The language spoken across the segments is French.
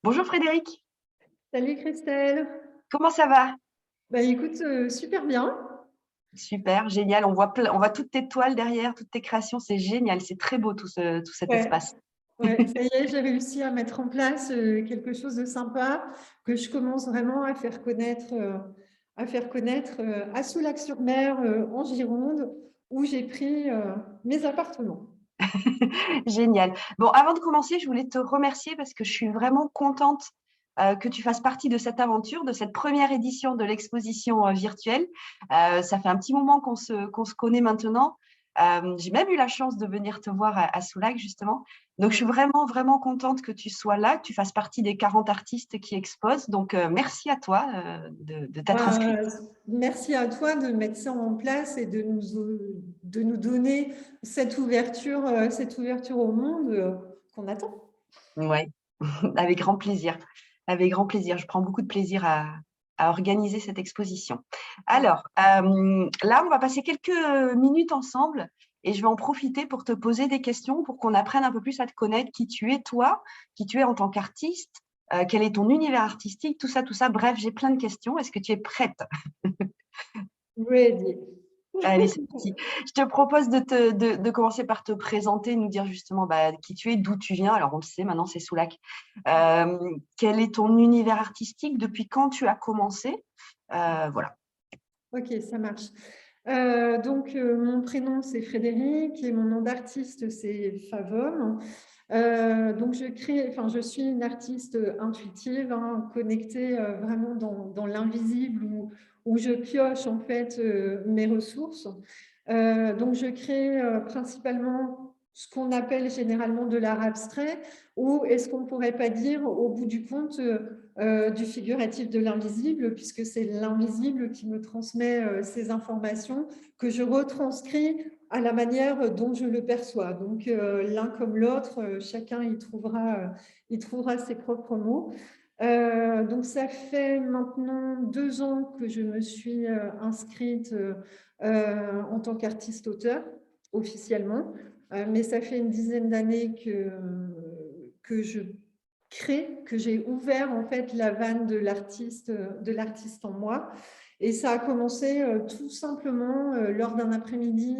Bonjour Frédéric, Salut Christelle. comment ça va? Bah écoute, super bien. Super, génial. On voit toutes tes toiles derrière, toutes tes créations. C'est génial, c'est très beau tout cet Ouais, espace. ouais, ça y est, j'ai réussi à mettre en place quelque chose de sympa que je commence vraiment à faire connaître à Soulac-sur-Mer, en Gironde, où j'ai pris mes appartements. Génial. Bon, avant de commencer, je voulais te remercier parce que je suis vraiment contente que tu fasses partie de cette aventure, de cette première édition de l'exposition virtuelle. Ça fait un petit moment qu'on se connaît maintenant. J'ai même eu la chance de venir te voir à Soulac, justement. Donc, je suis Ouais. vraiment, vraiment contente que tu sois là, que tu fasses partie des 40 artistes qui exposent. Donc, merci à toi de t'être inscrite. Bah, merci à toi de mettre ça en place et de nous donner cette ouverture au monde qu'on attend. Ouais, avec grand plaisir. Avec grand plaisir. Je prends beaucoup de plaisir à organiser cette exposition. Ouais. Alors, là, on va passer quelques minutes ensemble et je vais en profiter pour te poser des questions pour qu'on apprenne un peu plus à te connaître, qui tu es toi, qui tu es en tant qu'artiste, quel est ton univers artistique, tout ça, tout ça. Bref, j'ai plein de questions. Est-ce que tu es prête? Ready. Allez, c'est parti. Je te propose de commencer par te présenter, nous dire justement qui tu es, d'où tu viens. Alors, on le sait, maintenant, c'est Soulac. Quel est ton univers artistique? Depuis quand tu as commencé? Voilà. Ok, ça marche. Mon prénom, c'est Frédéric et mon nom d'artiste, c'est Favom. Je suis une artiste intuitive, hein, connectée vraiment dans l'invisible où je pioche en fait mes ressources. Je crée principalement ce qu'on appelle généralement de l'art abstrait, ou est-ce qu'on ne pourrait pas dire au bout du compte du figuratif de l'invisible, puisque c'est l'invisible qui me transmet ces informations que je retranscris à la manière dont je le perçois. Donc, l'un comme l'autre, chacun y trouvera ses propres mots. Ça fait maintenant 2 ans que je me suis inscrite en tant qu'artiste-auteur, officiellement. Mais ça fait une dizaine d'années que je crée, que j'ai ouvert en fait la vanne de l'artiste en moi. Et ça a commencé tout simplement lors d'un après-midi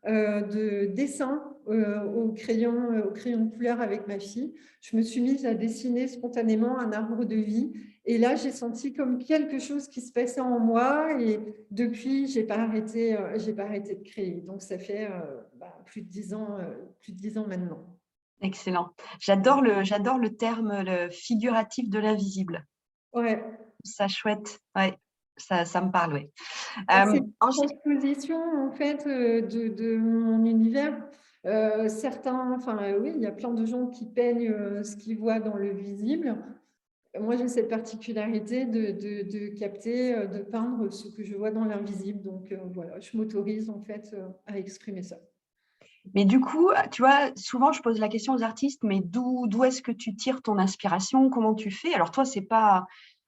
de dessin au crayon de couleur avec ma fille. Je me suis mise à dessiner spontanément un arbre de vie. Et là, j'ai senti comme quelque chose qui se passait en moi. Et depuis, j'ai pas arrêté de créer. Donc, ça fait plus de 10 ans, plus de 10 ans maintenant. Excellent. Ouais. J'adore le terme le figuratif de l'invisible. Ouais. Ça chouette. Ouais, ça me parle, oui. C'est une En gé- transposition en fait de mon univers. Oui, il y a plein de gens qui peignent ce qu'ils voient dans le visible. Moi, j'ai cette particularité de capter, de peindre ce que je vois dans l'invisible. Donc voilà, je m'autorise en fait à exprimer ça. Mais du coup, tu vois, souvent je pose la question aux artistes, mais d'où est-ce que tu tires ton inspiration? Comment tu fais? Alors toi, c'est pas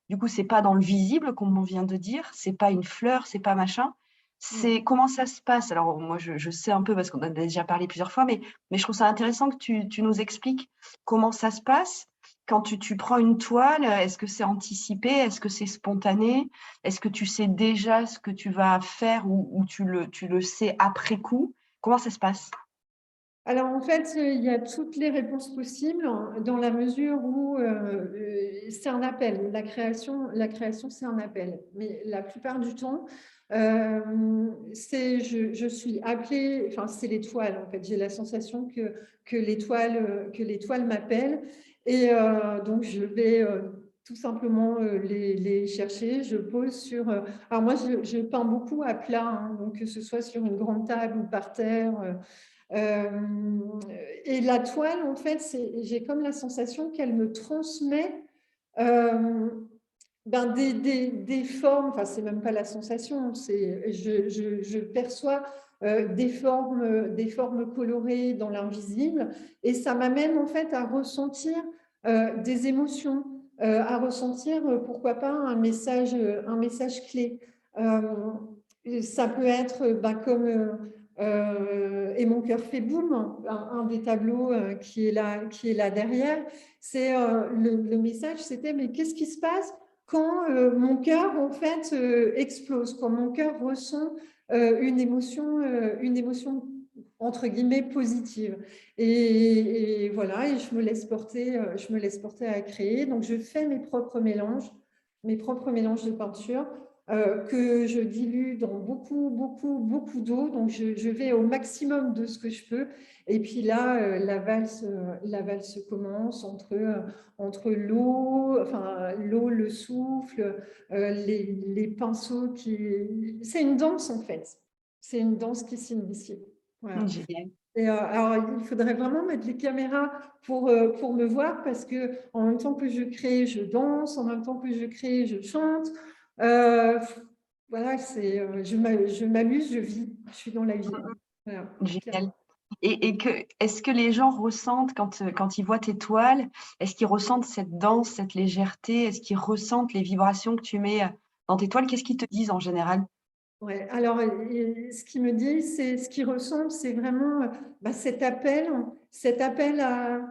dans le visible, comme on vient de dire, c'est pas une fleur, c'est pas machin. Mm. C'est comment ça se passe? Alors moi, je sais un peu parce qu'on en a déjà parlé plusieurs fois, mais je trouve ça intéressant que tu nous expliques comment ça se passe quand tu prends une toile. Est-ce que c'est anticipé? Est-ce que c'est spontané? Est-ce que tu sais déjà ce que tu vas faire ou tu le sais après coup? Comment ça se passe? Alors en fait, il y a toutes les réponses possibles hein, dans la mesure où c'est un appel. La création, c'est un appel. Mais la plupart du temps, je suis appelée, enfin c'est l'étoile en fait. J'ai la sensation que l'étoile m'appelle et donc je vais tout simplement les chercher. Je pose sur. Alors moi, je peins beaucoup à plat, hein, donc que ce soit sur une grande table ou par terre. Euh, et la toile, en fait, j'ai comme la sensation qu'elle me transmet euh, des formes, enfin, c'est même pas la sensation, je perçois des formes colorées dans l'invisible et ça m'amène en fait à ressentir des émotions, à ressentir pourquoi pas un message clé. Ça peut être comme et mon cœur fait boum, un des tableaux qui est là derrière. C'est le message, c'était mais qu'est-ce qui se passe quand mon cœur en fait explose, quand mon cœur ressent une émotion entre guillemets positive. Et voilà, et je me laisse porter à créer. Donc je fais mes propres mélanges de peinture que je dilue dans beaucoup d'eau. Donc, je vais au maximum de ce que je peux. Et puis là, la valse commence entre l'eau, enfin, l'eau, le souffle, les pinceaux qui… C'est une danse, en fait. C'est une danse qui s'initie. Voilà. Génial. Et, alors, il faudrait vraiment mettre les caméras pour me voir parce que en même temps que je crée, je danse, en même temps que je crée, je chante. Euh, voilà, je m'amuse, je vis, je suis dans la vie. Voilà. Génial. Est-ce que les gens ressentent, quand ils voient tes toiles, est-ce qu'ils ressentent cette danse, cette légèreté? Est-ce qu'ils ressentent les vibrations que tu mets dans tes toiles? Qu'est-ce qu'ils te disent en général? Ouais, alors, ce qu'ils me disent, ce qu'ils ressentent, c'est vraiment cet appel à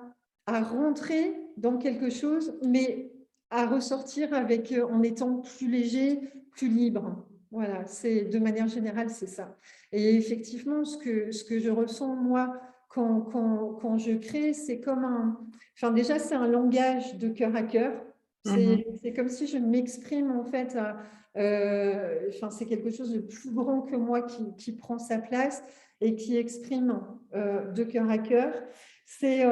rentrer dans quelque chose, mais à ressortir en étant plus léger, plus libre. Voilà, de manière générale, c'est ça. Et effectivement, ce que je ressens, moi, quand je crée, c'est enfin, déjà, c'est un langage de cœur à cœur. C'est comme si je m'exprime, en fait, enfin, c'est quelque chose de plus grand que moi qui prend sa place et qui exprime de cœur à cœur. C'est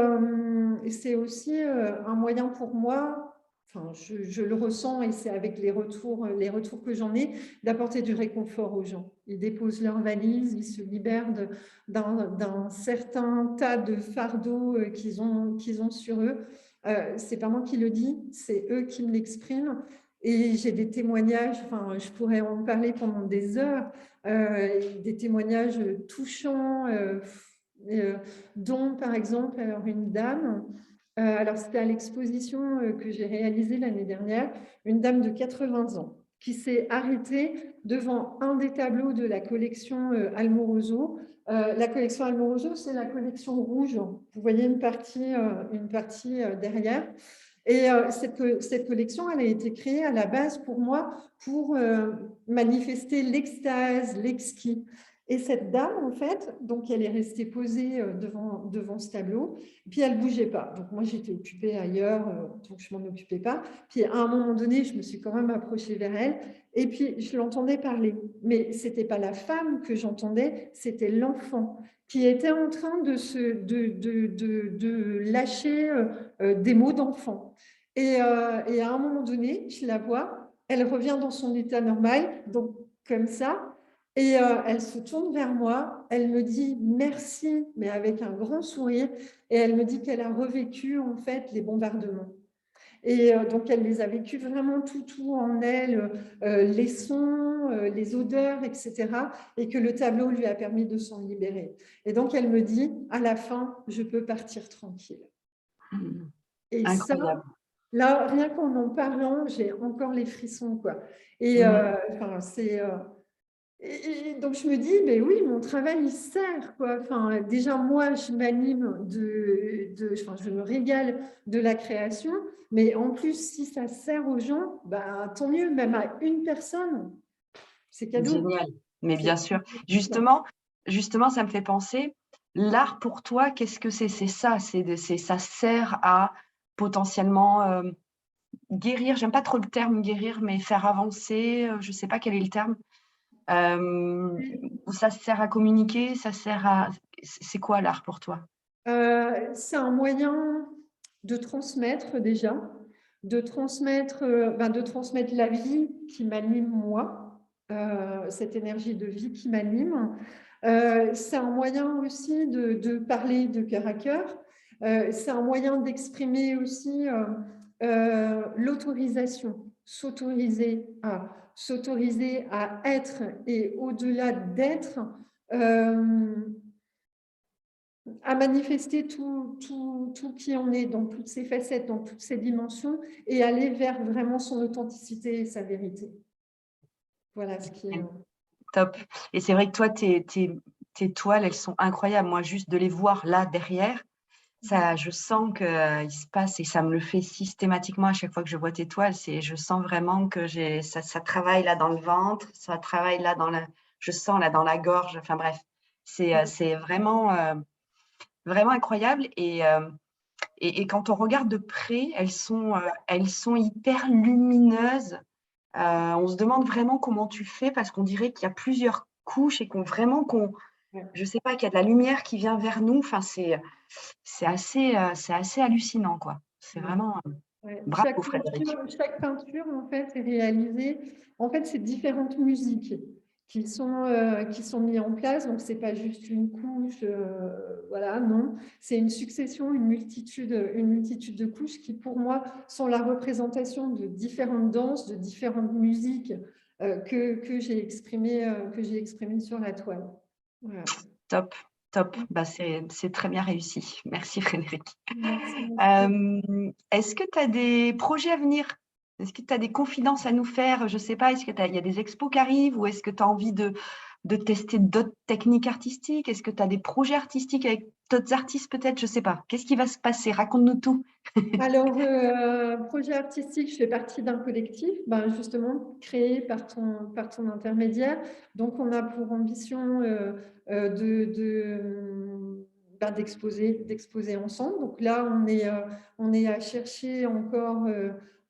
aussi un moyen pour moi, enfin, je le ressens et c'est avec les retours que j'en ai, d'apporter du réconfort aux gens. Ils déposent leurs valises, ils se libèrent d'un certain tas de fardeaux qu'ils ont sur eux. C'est pas moi qui le dis, c'est eux qui me l'expriment. Et j'ai des témoignages, enfin, je pourrais en parler pendant des heures, des témoignages touchants, dont, par exemple, alors une dame, alors c'était à l'exposition que j'ai réalisée l'année dernière, une dame de 80 ans qui s'est arrêtée devant un des tableaux de la collection Almoroso. La collection Almoroso, c'est la collection rouge. Vous voyez une partie derrière. Et cette collection, elle a été créée à la base pour moi pour manifester l'extase, l'exquis. Et cette dame, en fait, donc elle est restée posée devant ce tableau, puis elle ne bougeait pas. Donc moi, j'étais occupée ailleurs, donc je ne m'en occupais pas. Puis à un moment donné, je me suis quand même approchée vers elle, et puis je l'entendais parler. Mais ce n'était pas la femme que j'entendais, c'était l'enfant qui était en train de lâcher des mots d'enfant. Et à un moment donné, je la vois, elle revient dans son état normal, donc comme ça, et elle se tourne vers moi, elle me dit merci, mais avec un grand sourire, et elle me dit qu'elle a revécu en fait les bombardements. Et donc, elle les a vécus vraiment tout en elle, les sons, les odeurs, etc. Et que le tableau lui a permis de s'en libérer. Et donc, elle me dit, à la fin, je peux partir tranquille. Et ça, Incroyable. là, rien qu'en en parlant, j'ai encore les frissons, quoi. Et enfin, et donc, je me dis, mais oui, mon travail, il sert, quoi. Enfin, déjà, moi, je m'anime enfin, je me régale de la création, mais en plus, si ça sert aux gens, bah, tant mieux, même à une personne, c'est cadeau. Génial. Mais bien sûr. C'est Justement, ça me fait penser, l'art pour toi, qu'est-ce que c'est? C'est ça, ça sert à potentiellement guérir. J'aime pas trop le terme guérir, mais faire avancer. Je sais pas quel est le terme. Ça sert à communiquer, ça sert à. C'est quoi l'art pour toi? c'est un moyen de transmettre déjà, de transmettre la vie qui m'anime moi, cette énergie de vie qui m'anime. C'est un moyen aussi de parler de cœur à cœur. C'est un moyen d'exprimer aussi l'autorisation, s'autoriser à être et au-delà d'être, à manifester tout qui on est dans toutes ses facettes, dans toutes ses dimensions et aller vers vraiment son authenticité et sa vérité. Voilà ce qui est… Top. Et c'est vrai que toi, tu es tes toiles, elles sont incroyables. Moi, juste de les voir là, derrière, ça, je sens qu'il se passe, et ça me le fait systématiquement à chaque fois que je vois tes toiles, je sens vraiment que ça travaille là dans le ventre, ça travaille là je sens là dans la gorge, enfin bref, c'est vraiment, vraiment incroyable. Et quand on regarde de près, elles sont hyper lumineuses. On se demande vraiment comment tu fais, parce qu'on dirait qu'il y a plusieurs couches et je sais pas, qu'il y a de la lumière qui vient vers nous. Enfin, c'est assez hallucinant, quoi. C'est vraiment Ouais. bravo, Frédéric. Chaque peinture, en fait, est réalisée. En fait, c'est différentes musiques qui sont mises en place. Donc, c'est pas juste une couche, voilà, non. C'est une succession, une multitude de couches qui, pour moi, sont la représentation de différentes danses, de différentes musiques que j'ai exprimées sur la toile. Voilà. Top, top. Bah, c'est très bien réussi. Merci, Frédéric. Merci. Est-ce que tu as des projets à venir? Est-ce que tu as des confidences à nous faire? Je ne sais pas, est-ce qu'il y a des expos qui arrivent, ou est-ce que tu as envie de tester d'autres techniques artistiques? Est-ce que tu as des projets artistiques avec d'autres artistes peut-être? Je ne sais pas. Qu'est-ce qui va se passer? Raconte-nous tout. Alors, projet artistique, je fais partie d'un collectif, ben, justement créé par ton intermédiaire. Donc, on a pour ambition d'exposer ensemble. Donc là, on est à chercher encore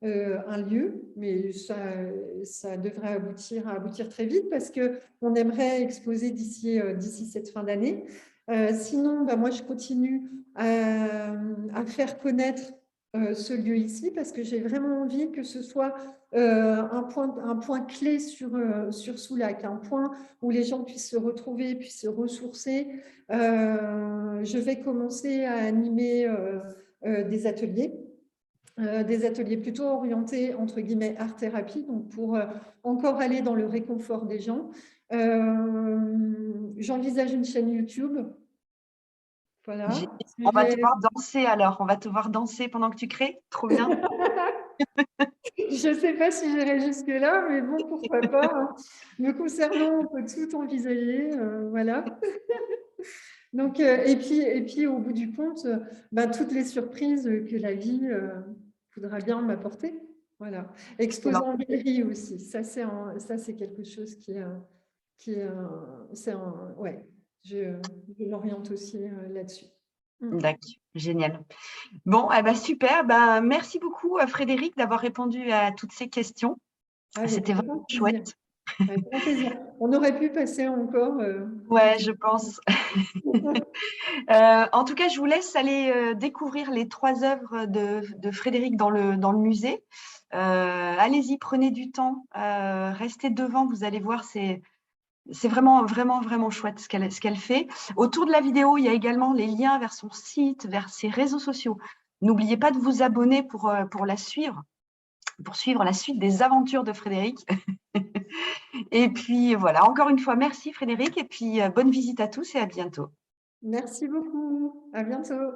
un lieu, mais ça devrait aboutir très vite, parce qu'on aimerait exposer d'ici cette fin d'année. Sinon, ben, moi, je continue à faire connaître ce lieu ici, parce que j'ai vraiment envie que ce soit un point clé sur Soulac, un point où les gens puissent se retrouver, puissent se ressourcer. Je vais commencer à animer des ateliers plutôt orientés, entre guillemets, art-thérapie, donc pour encore aller dans le réconfort des gens. J'envisage une chaîne YouTube. Voilà. On va te voir danser alors. On va te voir danser pendant que tu crées. Trop bien. Je ne sais pas si j'irai jusque-là, mais bon, pourquoi pas, hein. Me concernant, on peut tout envisager. Voilà. Donc, et puis, au bout du compte, ben, toutes les surprises que la vie voudra bien m'apporter. Voilà. Exposer en galerie aussi. Ça, c'est quelque chose ouais, je m'oriente aussi là-dessus. D'accord, génial. Bon, eh ben, super. Ben, merci beaucoup, Frédéric, d'avoir répondu à toutes ces questions. C'était vraiment chouette. Avec grand plaisir. On aurait pu passer encore. Ouais, je pense. En tout cas, je vous laisse aller découvrir les 3 œuvres de Frédéric dans le musée. Allez-y, prenez du temps, restez devant, vous allez voir, c'est vraiment, vraiment, vraiment chouette ce qu'elle fait. Autour de la vidéo, il y a également les liens vers son site, vers ses réseaux sociaux. N'oubliez pas de vous abonner pour la suivre, pour suivre la suite des aventures de Frédéric. Et puis voilà, encore une fois, merci Frédéric, et puis bonne visite à tous et à bientôt. Merci beaucoup. À bientôt.